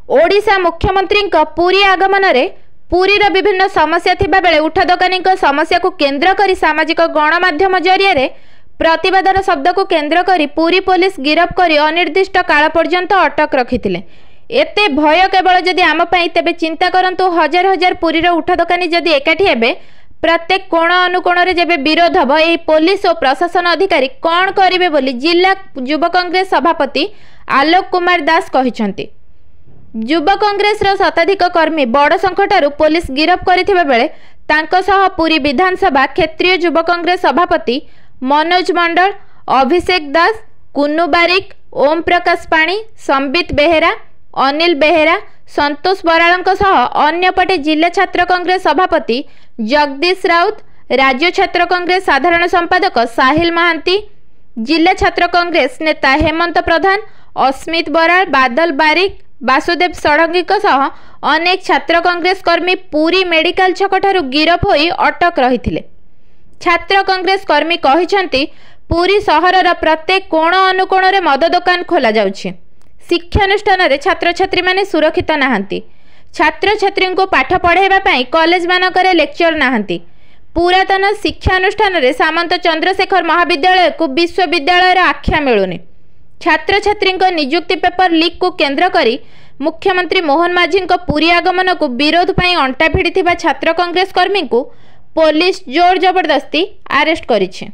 ओडिशा मुख्यमंत्री पुरी आगमन रे पुरीर विभिन्न समस्या थिबा बेले उठ दोकानी समस्या को केंद्र करी सामाजिक गणमाध्यम जरिए प्रतिवादन शब्द को केंद्र करी पुरी पुलिस गिरफ करी अनिर्दिष्ट काल पर्यंत अटक रखिथिले। एते भय केवल जदि आम पई तेबे चिंता करंतु हजार हजार पुरीर उठ दोकानी जदि एकाठी हेबे प्रत्येक कोण अनुकोण रे जेबे विरोध हबो एई पुलिस और प्रशासन अधिकारी कोन करिवे बोली जिला युवा कांग्रेस सभापति आलोक कुमार दास कहिसंती। युवा कांग्रेस रो शताधिक कर्मी बड़ संकटारु पुलिस गिरफ करथिबा बेले तांको सह पुरी विधानसभा क्षेत्रीय युवा कांग्रेस सभापति मनोज मंडल, अभिषेक दास, कुन्नू बारिक, ओम प्रकाश पाणी, संबित बेहेरा, अनिल बेहेरा, संतोष बराल सह अन्यपटे जिला छात्र कांग्रेस सभापति जगदीश राउत, राज्य छात्र कांग्रेस साधारण संपादक साहिल महांती, जिला छात्र कांग्रेस नेता हेमंत प्रधान, अस्मित बराल, बादल बारिक, वासुदेव षडंगी सह अनेक छात्र कांग्रेस कर्मी पुरी मेडिकल छक ठारू गिरफ होई अटक रहिथिले। छात्र कांग्रेस कर्मी कहिसंती पुरी सहरर प्रत्येक कोण अनुकोण रे मद दुकान खोला जाउछि। शिक्षानुष्ठान रे छात्र छात्री माने सुरक्षित नाहंती। छात्र छात्री को पाठ पढ़ाइबा पई कॉलेज मानकरे लेक्चर नाहंती। पुरातन शिक्षानुष्ठान रे सामंत चंद्रशेखर महाविद्यालय को विश्वविद्यालय आख्या मिलुनी। छात्र छात्री नियुक्ति पेपर लीक को केंद्र करी मुख्यमंत्री मोहन माझी पुरी आगमन को विरोध पई अंटा भिड़ी छात्र कांग्रेस कर्मी को पुलिस जोर जबरदस्ती अरेस्ट करिछि।